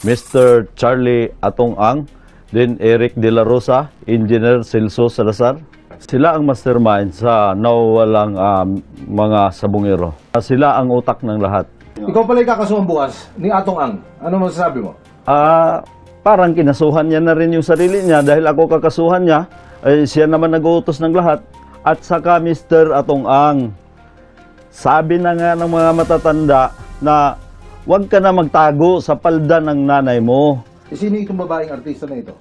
Mr. Charlie Atong, then Eric De La Rosa, Engineer Celso Salazar. Sila ang mastermind sa nawawalang mga sabungero. Sila ang utak ng lahat. Ikaw pala ikakasuhan bukas ni Atong. Ano masasabi mo? Parang kinasuhan niya na rin yung sarili niya dahil ako kakasuhan niya, siya naman nag-uutos ng lahat. At saka Mr. Atong, sabi na nga ng mga matatanda na huwag ka na magtago sa palda ng nanay mo. Sino itong babaeng artista na ito?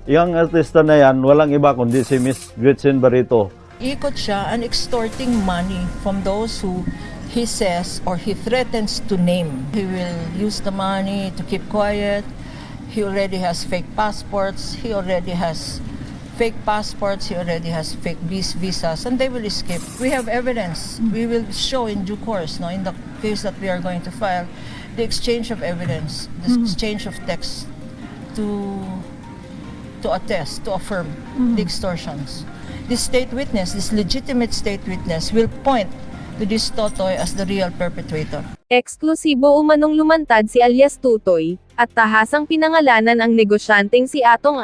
Yung artista na yan, walang iba kundi si Miss GRETCHEN Barretto. Ikot siya and extorting money from those who he says or he threatens to name. He will use the money to keep quiet. He already has fake passports. He already has fake visas, and they will escape. We have evidence. We will show in due course, in the case that we are going to file, the exchange of evidence, the exchange of text to attest, to affirm the extortions. This state witness, this legitimate state witness, will point to this Totoy as the real perpetrator. Eksklusibo umanong lumantad si Alyas Totoy, at tahasang pinangalanan ang negosyanteng si Atong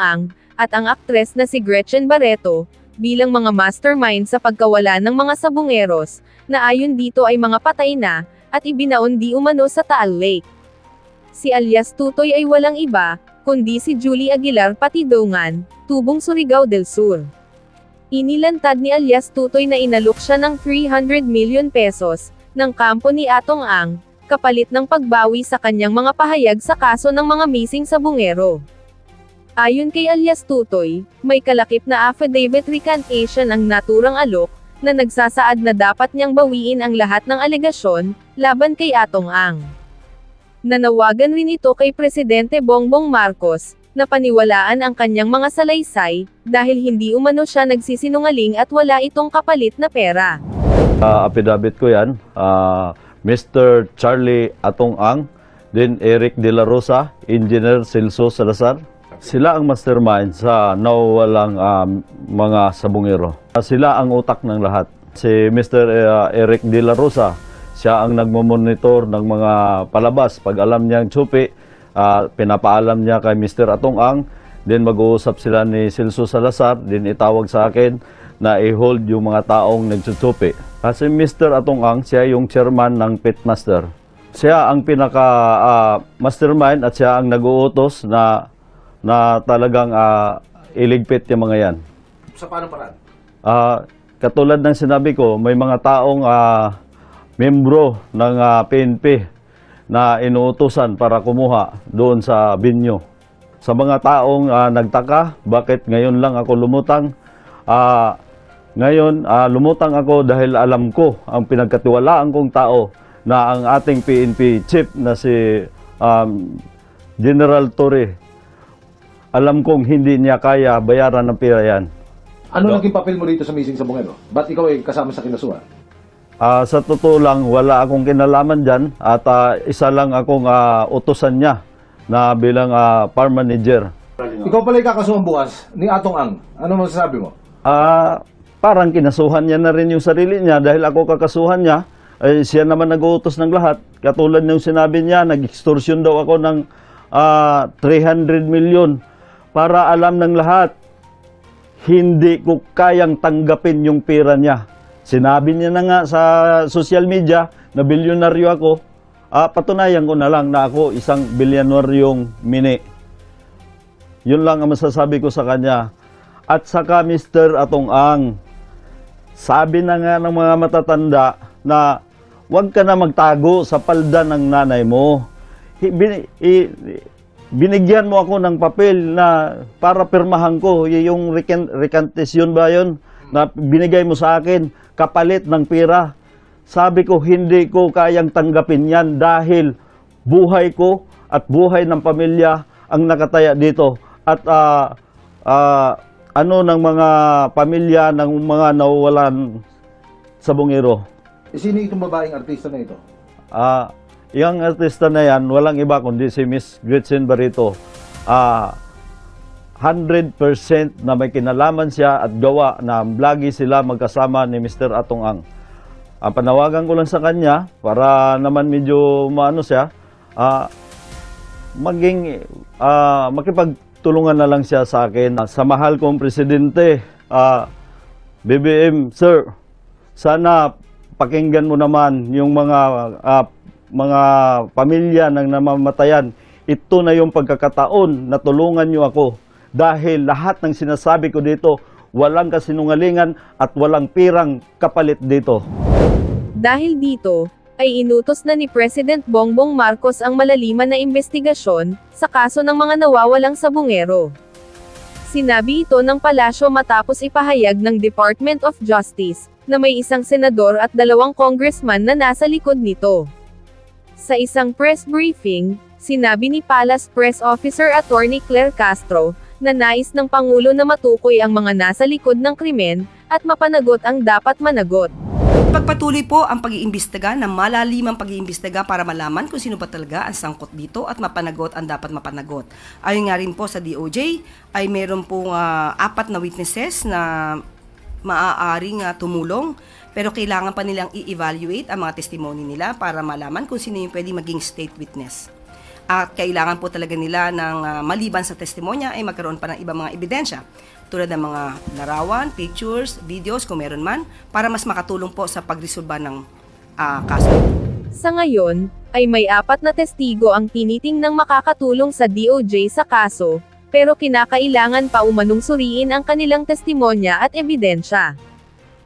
at ang aktres na si GRETCHEN Barretto, bilang mga mastermind sa pagkawala ng mga sabungeros, na ayon dito ay mga patay na, at ibinaon di umano sa Taal Lake. Si Alyas Totoy ay walang iba, kundi si Julie Aguilar Patidongan, Tubong Surigao del Sur. Inilantad ni Alyas Totoy na inalok siya ng 300 million pesos, ng kampo ni Atong, kapalit ng pagbawi sa kanyang mga pahayag sa kaso ng mga missing sabungero. Ayon kay Alyas Totoy, may kalakip na affidavit recantation ang naturang alok, na nagsasaad na dapat niyang bawiin ang lahat ng alegasyon, laban kay Atong. Nanawagan rin ito kay Presidente Bongbong Marcos, na paniwalaan ang kanyang mga salaysay, dahil hindi umano siya nagsisinungaling at wala itong kapalit na pera. Affidavit ko yan, Mr. Charlie Atong, then Eric De La Rosa, Engineer Celso Salazar. Sila ang mastermind sa nawawalang mga sabungero. Sila ang utak ng lahat. Si Mr. Eric De La Rosa, siya ang nagmamonitor ng mga palabas. Pag alam niyang tsupi, pinapaalam niya kay Mr. Atong, then mag-uusap sila ni Celso Salazar, then itawag sa akin na i-hold yung mga taong nagtsupi. Kasi Mr. Atong, siya yung chairman ng pitmaster. Siya ang pinaka-mastermind at siya ang nag-uutos na talagang iligpit yung mga yan. Sa paano paraan? Katulad ng sinabi ko, may mga taong membro ng PNP na inuutosan para kumuha doon sa binyo. Sa mga taong nagtaka, bakit ngayon lang ako lumutang? Ngayon, lumutang ako dahil alam ko ang pinagkatiwalaan kong tao na ang ating PNP chief na si General Torre. Alam kong hindi niya kaya bayaran ng pera yan. Ano naging papel mo dito sa missing sabungero? Ba't ikaw ay kasama sa kinasuhan? Sa totoo lang, wala akong kinalaman dyan at isa lang akong utusan niya na bilang farm manager. Ikaw pala ikakasuhan bukas ni Atong. Ano masasabi mo? Parang kinasuhan niya na rin yung sarili niya dahil ako kakasuhan niya, siya naman nag-uutos ng lahat. Katulad ng sinabi niya, nag-extortion daw ako ng 300 million para alam ng lahat, hindi ko kayang tanggapin yung pera niya. Sinabi niya na nga sa social media na bilyonaryo ako, patunayan ko na lang na ako isang bilyonaryong mini. Yun lang ang masasabi ko sa kanya. At saka Mr. Atong, sabi na nga ng mga matatanda na huwag ka na magtago sa palda ng nanay mo. Binigyan mo ako ng papel na para pirmahan ko, yung recantation ba yun, na binigay mo sa akin, kapalit ng pera. Sabi ko, hindi ko kayang tanggapin yan dahil buhay ko at buhay ng pamilya ang nakataya dito. At ng mga pamilya ng mga nawawalan sabungero. Sino itong babaeng artista na ito? Yung artista na yan, walang iba kundi si Miss GRETCHEN Barretto. 100% na may kinalaman siya at gawa na lagi sila magkasama ni Mr. Atong. Ang panawagan ko lang sa kanya, para naman medyo maano siya, makipagtulungan na lang siya sa akin. Sa mahal kong presidente, BBM, sir, sana pakinggan mo naman yung mga pamilya ng namamatayan. Ito na yung pagkakataon na tulungan niyo ako. Dahil lahat ng sinasabi ko dito, walang kasinungalingan at walang pirang kapalit dito. Dahil dito, ay inutos na ni President Bongbong Marcos ang malaliman na investigasyon sa kaso ng mga nawawalang sabungero. Sinabi ito ng palasyo matapos ipahayag ng Department of Justice na may isang senador at 2 congressman na nasa likod nito. Sa isang press briefing, sinabi ni Palace Press Officer Attorney Claire Castro na nais ng Pangulo na matukoy ang mga nasa likod ng krimen at mapanagot ang dapat managot. Pagpatuloy po ang pag-iimbestiga ng malalimang pag-iimbestiga para malaman kung sino pa talaga ang sangkot dito at mapanagot ang dapat mapanagot. Ayon nga rin po sa DOJ ay meron pong 4 na witnesses na maaaring tumulong, pero kailangan pa nilang i-evaluate ang mga testimony nila para malaman kung sino yung pwede maging state witness. At kailangan po talaga nila ng maliban sa testimonya ay magkaroon pa ng ibang mga ebidensya tulad ng mga larawan, pictures, videos kung meron man para mas makatulong po sa pagresolba ng kaso. Sa ngayon, ay may 4 na testigo ang tinitingnang makakatulong sa DOJ sa kaso, pero kinakailangan pa umanong suriin ang kanilang testimonya at ebidensya.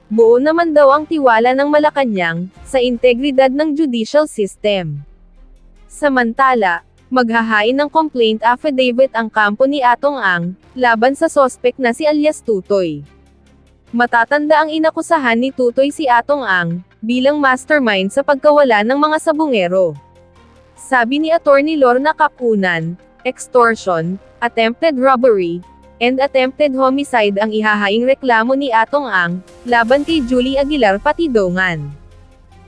Buo naman daw ang tiwala ng Malacanang sa integridad ng judicial system. Samantala, maghahain ng complaint affidavit ang kampo ni Atong laban sa sospek na si Alyas Totoy. Matatanda ang inakusahan ni Totoy si Atong bilang mastermind sa pagkawala ng mga sabungero. Sabi ni Attorney Lorna Capunan, extortion, attempted robbery, and attempted homicide ang ihahaing reklamo ni Atong laban kay Julie Aguilar Patidongan.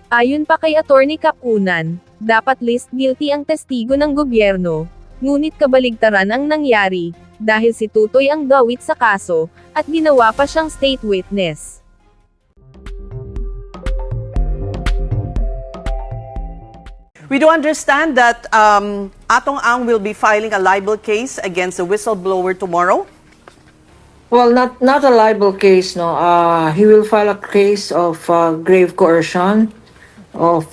Ayon pa kay Attorney Capunan, dapat list guilty ang testigo ng gobyerno, ngunit kabaligtaran ang nangyari, dahil si Totoy ang gawit sa kaso, at ginawa pa siyang state witness. We do understand that Atong will be filing a libel case against the whistleblower tomorrow. Well, not a libel case, no. He will file a case of grave coercion, of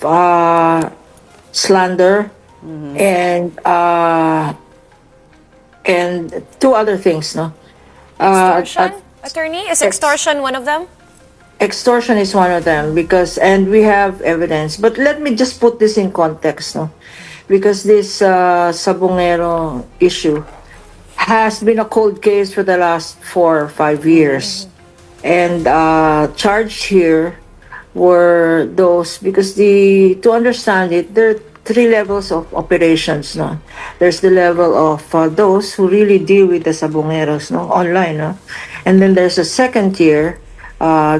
slander, and 2 other things, no. Extortion? Attorney, is extortion one of them? Extortion is one of them and we have evidence. But let me just put this in context, no, because this Sabungero issue has been a cold case for the last 4 or 5 years, and charged here were those because to understand it, there are 3 levels of operations, no. There's the level of those who really deal with the Sabungeros, no, online, no, and then there's a second tier,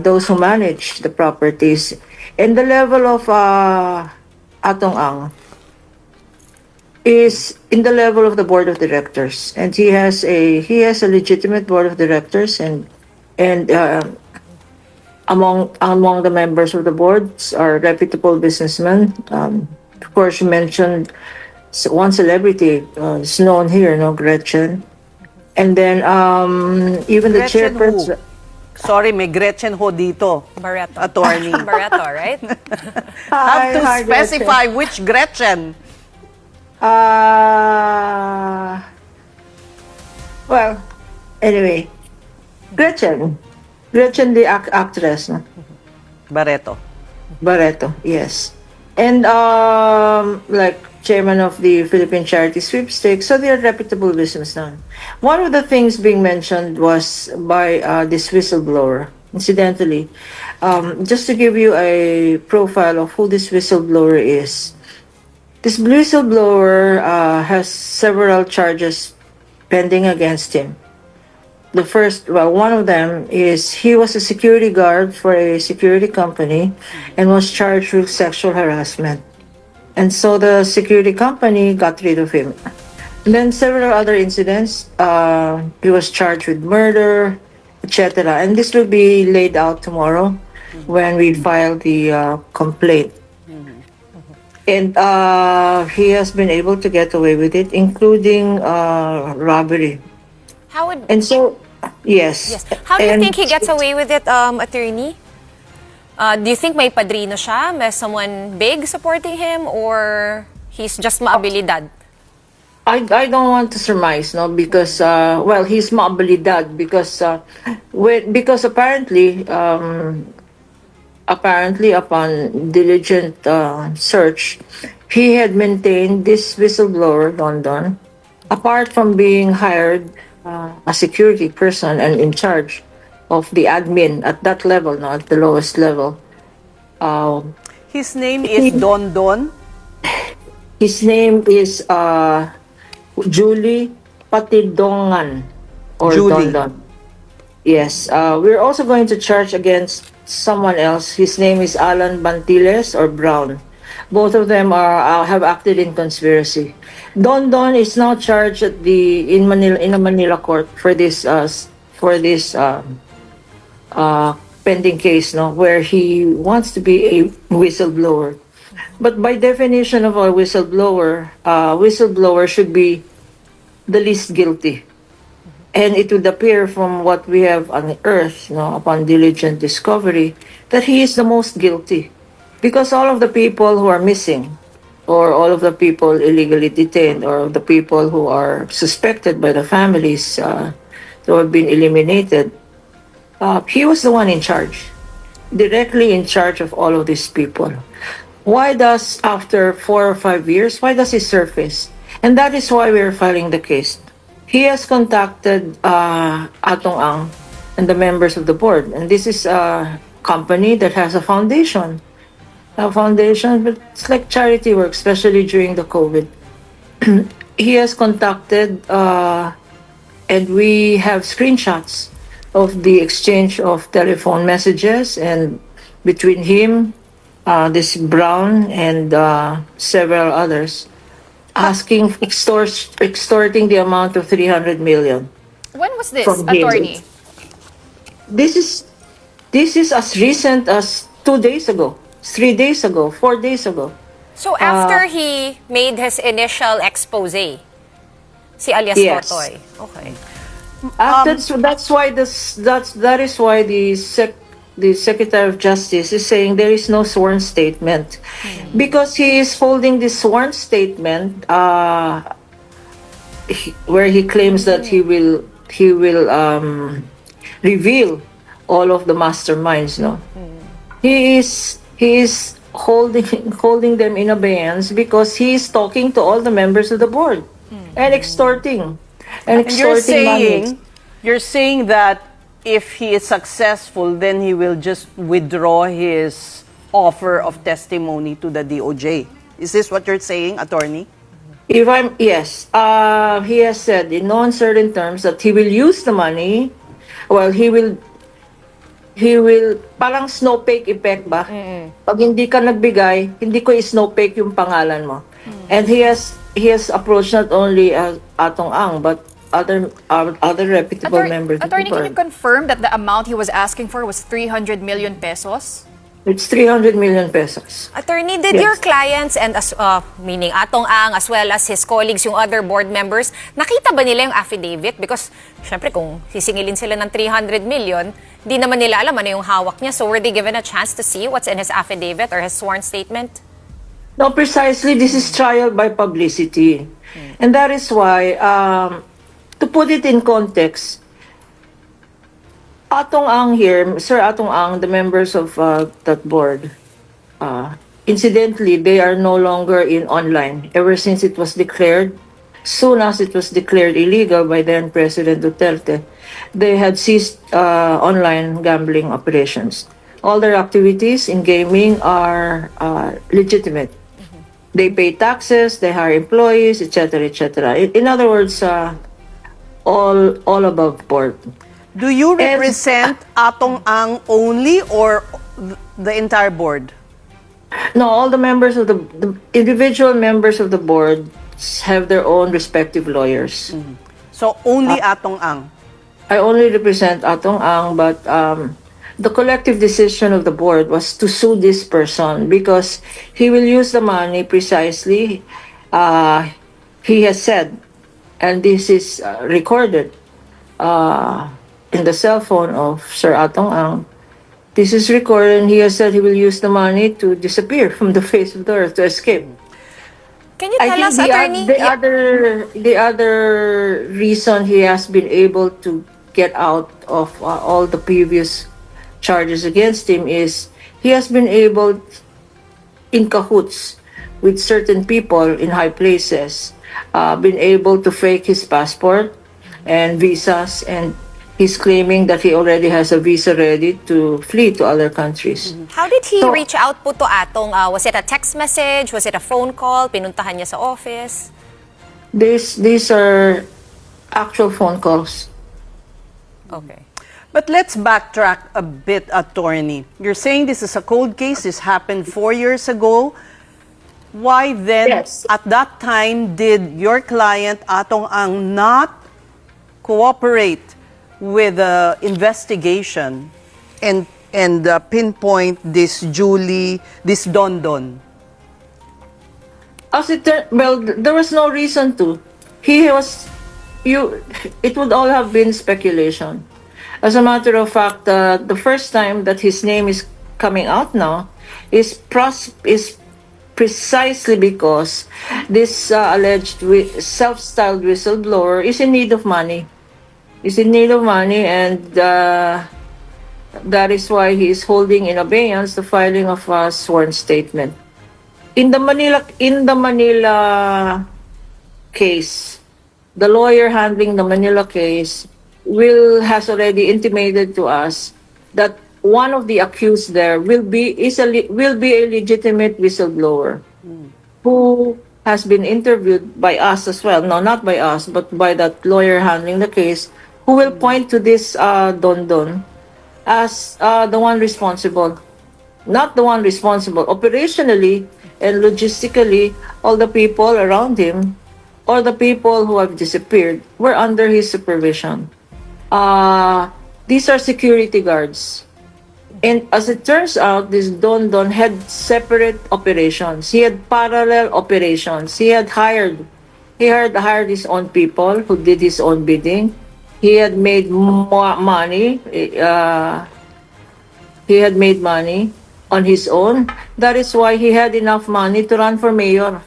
those who manage the properties, and the level of Atong is in the level of the board of directors, and he has a legitimate board of directors, and among the members of the boards are reputable businessmen. Of course, you mentioned one celebrity is known here, no, Gretchen, and then even the Gretchen chairperson. Sorry, may Gretchen ho dito. Barretto. Attorney. Barretto, right? Have to Hi, specify which Gretchen. Well, anyway, Gretchen, the actress, no? Barretto. Barretto, yes. And like chairman of the Philippine Charity Sweepstakes, so they are reputable businessmen. One of the things being mentioned was by this whistleblower. Incidentally, just to give you a profile of who this whistleblower is. This whistleblower has several charges pending against him. The first, one of them is he was a security guard for a security company and was charged with sexual harassment. And so the security company got rid of him. And then several other incidents, he was charged with murder, etc. And this will be laid out tomorrow when we file the complaint. And he has been able to get away with it, including robbery. How would And so, yes. yes? How do you And think he gets away with it, attorney? Do you think may padrino siya? May someone big supporting him, or he's just maabilidad? I don't want to surmise, no, because well, he's maabilidad because because apparently upon diligent search, he had maintained this whistleblower Don Don, apart from being hired a security person and in charge of the admin at that level, no, at the lowest level. His name is Don Don. His name is Julie Patidongan or Julie. Don Don. Yes, we're also going to charge against someone else. His name is Alan Bantiles or Brown. Both of them have acted in conspiracy. Don Don is now charged at in a Manila court for this pending case, no, where he wants to be a whistleblower. But by definition of a whistleblower, whistleblower should be the least guilty. And it would appear from what we have unearthed, upon diligent discovery, that he is the most guilty. Because all of the people who are missing, or all of the people illegally detained, or the people who are suspected by the families to have been eliminated, he was the one in charge, directly in charge of all of these people. Why does, after 4 or 5 years, why does he surface? And that is why we are filing the case. He has contacted Atong Ang and the members of the board. And this is a company that has a foundation. A foundation, but it's like charity work, especially during the COVID. He has contacted, and we have screenshots of the exchange of telephone messages and between him, this Brown, and several others, asking, extorting the amount of 300 million. When was this, From him. attorney? This is as recent as 2 days ago, 3 days ago, 4 days ago. So after he made his initial expose, si Alyas Yes. Totoy. Okay. That is why the Secretary of Justice is saying there is no sworn statement, because he is holding this sworn statement where he claims that he will reveal all of the masterminds. No, he is holding them in abeyance because he is talking to all the members of the board and extorting And money. you're saying that if he is successful, then he will just withdraw his offer of testimony to the DOJ. Is this what you're saying, attorney? Yes, he has said in no uncertain terms that he will use the money. Well, he will parang snowflake effect ba? Pag hindi ka nagbigay, hindi ko i-snowflake yung pangalan mo. And he has approached not only Atong Ang but other reputable members of the Attorney, can you board. confirm that the amount he was asking for was 300 million pesos? It's 300 million pesos. Attorney, did Yes. your clients and meaning Atong Ang as well as his colleagues, yung other board members, nakita ba nila yung affidavit? Because syempre kung sisingilin sila ng 300 million, di naman nila alam ano yung hawak niya. So were they given a chance to see what's in his affidavit or his sworn statement? No, precisely, this is trial by publicity. And that is why, to put it in context, Atong Ang here, Sir Atong Ang, the members of that board, incidentally, they are no longer in online ever since it was declared. Soon as it was declared illegal by then President Duterte, they had ceased online gambling operations. All their activities in gaming are legitimate. They pay taxes, they hire employees, etc., etc. In other words, all above board. Do you represent Atong Ang only or the entire board? No, all the members of the individual members of the board have their own respective lawyers. So only Atong Ang. I only represent Atong Ang, but the collective decision of the board was to sue this person because he will use the money precisely. He has said, and this is recorded in the cell phone of Sir Atong Ang. This is recorded, and he has said he will use the money to disappear from the face of the earth, to escape. Can you I tell think us, Attorney? the other reason he has been able to get out of all the previous charges against him is he has been able, in cahoots with certain people in high places, been able to fake his passport and visas, and he's claiming that he already has a visa ready to flee to other countries. How did he So- reach out po to Atong? Was it a text message? Was it a phone call? Pinuntahan niya sa office? These are actual phone calls. Okay. But let's backtrack a bit, Attorney. You're saying this is a cold case. This happened 4 years ago. Why then, Yes. at that time, did your client, Atong Ang, not cooperate with the investigation and pinpoint this Julie, this Don Don? Well, there was no reason to. It would all have been speculation. As a matter of fact, the first time that his name is coming out now is precisely because this alleged self-styled whistleblower is in need of money. And that is why he is holding in abeyance the filing of a sworn statement. In the Manila case, the lawyer handling the Manila case has already intimated to us that one of the accused there will be a legitimate whistleblower who has been interviewed by us as well. No, not by us, but by that lawyer handling the case, who will point to this Don Don as the one responsible. Not the one responsible. Operationally and logistically, all the people around him or the people who have disappeared were under his supervision. These are security guards. And as it turns out, this Don Don had separate operations. He had parallel operations. He had hired his own people who did his own bidding. He had made money. He had made money on his own. That is why he had enough money to run for mayor.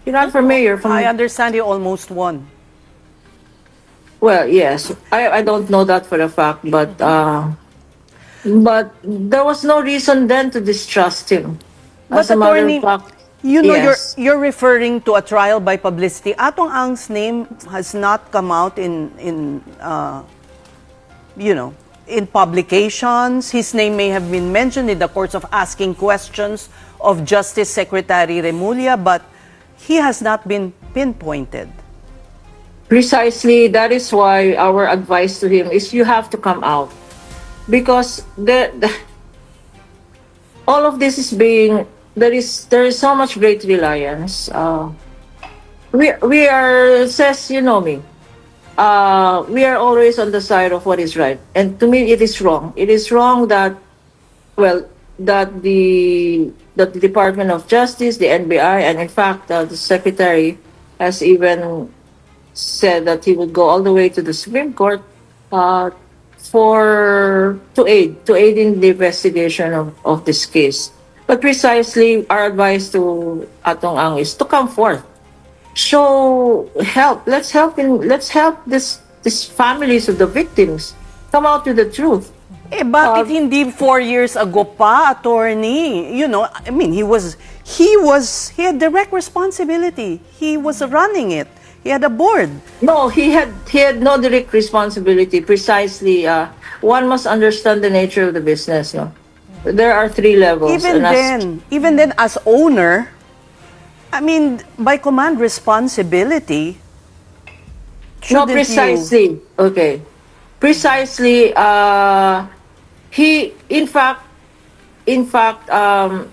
He ran for mayor. I understand he almost won. Well, yes. I don't know that for a fact, but there was no reason then to distrust him. But As a matter Attorney, of fact, you know, yes. you're referring to a trial by publicity. Atong Ang's name has not come out in publications. His name may have been mentioned in the course of asking questions of Justice Secretary Remulla, but he has not been pinpointed. Precisely, that is why our advice to him is you have to come out. Because all of this is there is so much great reliance. We are, says, you know me, we are always on the side of what is right. And to me, it is wrong. It is wrong that the Department of Justice, the NBI, and in fact, the Secretary has even said that he would go all the way to the Supreme Court to aid in the investigation of this case. But precisely, our advice to Atong Ang is to come forth, show help. Let's help these families of the victims come out with the truth. Bakit hindi 4 years ago pa, Attorney? You know, I mean, he had direct responsibility. He was running it. He had a board. No, he had no direct responsibility. Precisely, one must understand the nature of the business. No, there are 3 levels. Even then, as owner, I mean, by command responsibility. No, precisely. Okay, precisely. He, in fact,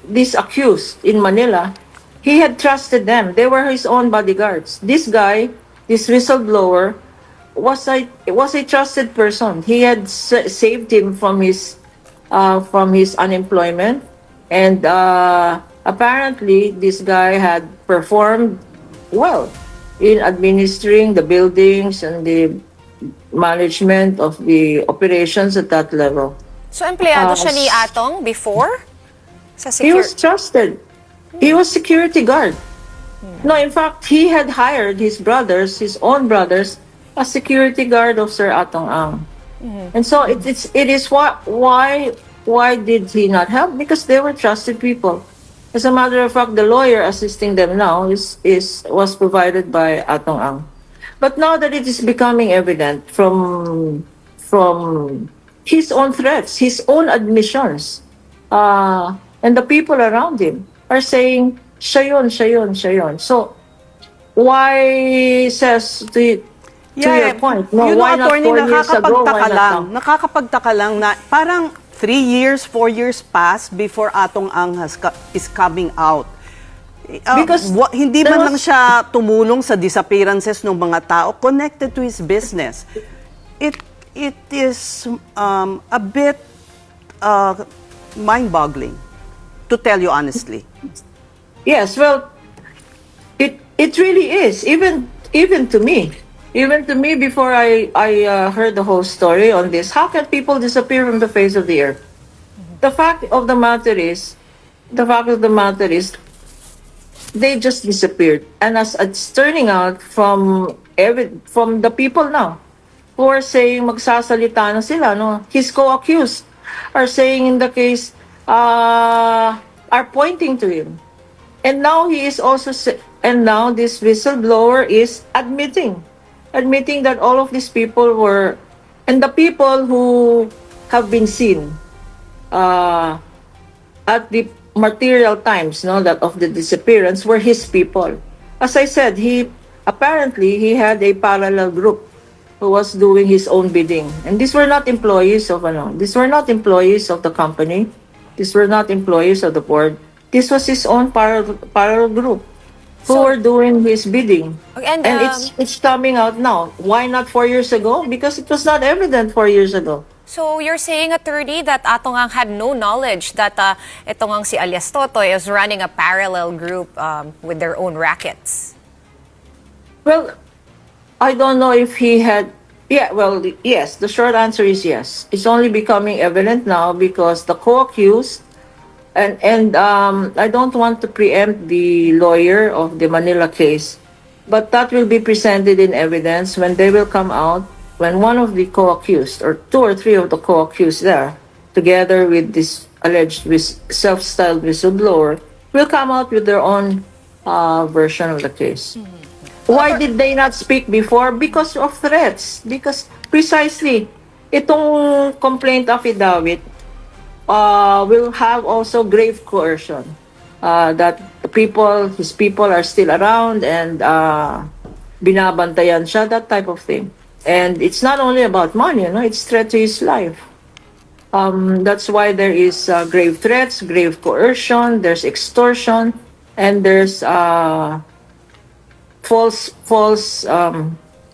this accused in Manila, he had trusted them. They were his own bodyguards. This guy, this whistleblower, was a trusted person. He had saved him from his from his unemployment. And apparently, this guy had performed well in administering the buildings and the management of the operations at that level. So, empleyado siya ni Atong before? Sa He was trusted. He was security guard. No, in fact, he had hired his brothers, his own brothers, as security guard of Sir Atong Ang. And so it is why did he not help? Because they were trusted people. As a matter of fact, the lawyer assisting them now was provided by Atong Ang. But now that it is becoming evident from his own threats, his own admissions, and the people around him are saying, siya yun. So, why says to your point, no, you know, why not 4 years ago, why not now? Nakakapagtaka lang na parang 3 years, 4 years passed before Atong Ang is coming out. Because hindi man lang siya tumulong sa disappearances ng mga tao connected to his business. It is a bit mind-boggling, to tell you honestly. Yes, well, it really is. Even to me, before I heard the whole story on this, how can people disappear from the face of the earth? The fact of the matter is, they just disappeared. And as it's turning out from the people now who are saying magsasalita na sila, no? His co-accused are saying in the case, are pointing to him. And now he is also, and now this whistleblower is admitting that all of these people were, and the people who have been seen at the material times, no, that of the disappearance were his people. As I said, he had a parallel group who was doing his own bidding, and these were not employees of the company. These were not employees of the board. This was his own parallel group who were doing his bidding. And it's coming out now. Why not 4 years ago? Because it was not evident 4 years ago. So you're saying, attorney, that Atong Ang had no knowledge that itong ang si Alyas Totoy is running a parallel group with their own rackets? Well, I don't know if he had. Yeah, well, yes. The short answer is yes. It's only becoming evident now because the co-accused, and I don't want to preempt the lawyer of the Manila case, but that will be presented in evidence when they will come out, when one of the co-accused, or 2 or 3 of the co-accused there, together with this alleged self-styled whistleblower, will come out with their own version of the case. Why did they not speak before? Because of threats. Because precisely, itong complaint affidavit will have also grave coercion. That his people are still around and binabantayan siya, that type of thing. And it's not only about money, it's threat to his life. That's why there is grave threats, grave coercion, there's extortion, and there's false,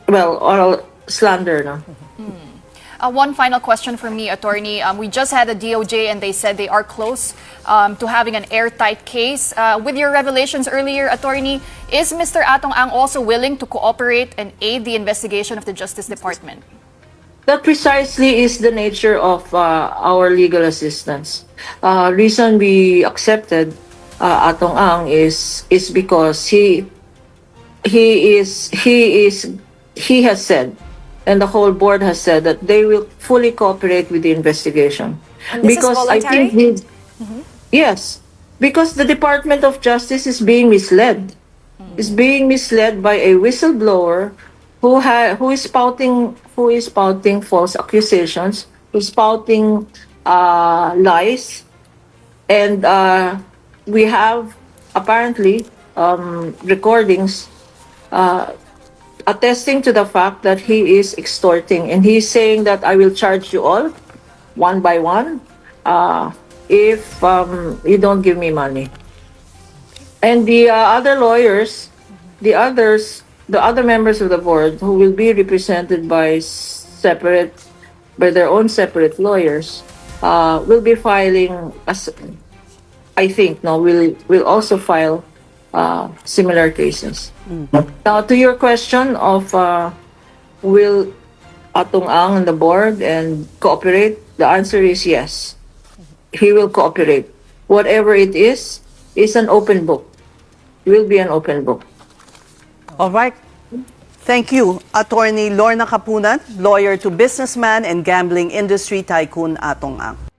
oral slander. No? One final question for me, attorney. We just had a DOJ and they said they are close to having an airtight case. With your revelations earlier, attorney, is Mr. Atong Ang also willing to cooperate and aid the investigation of the Justice Department? That precisely is the nature of our legal assistance. Reason we accepted Atong Ang is because he has said, and the whole board has said, that they will fully cooperate with the investigation. And this because is voluntary? I think yes, because the Department of Justice is being misled. Is being misled by a whistleblower who is spouting false accusations, who's spouting lies, and we have apparently recordings attesting to the fact that he is extorting, and he's saying that I will charge you all one by one if you don't give me money. And the other lawyers, the other members of the board who will be represented by their own separate lawyers, will be filing, as I think, no, will also file similar cases. Now, to your question of will Atong Ang on the board and cooperate, the answer is yes. He will cooperate. Whatever it is an open book. It will be an open book. All right. Thank you, Attorney Lorna Kapunan, lawyer to businessman and gambling industry tycoon Atong Ang.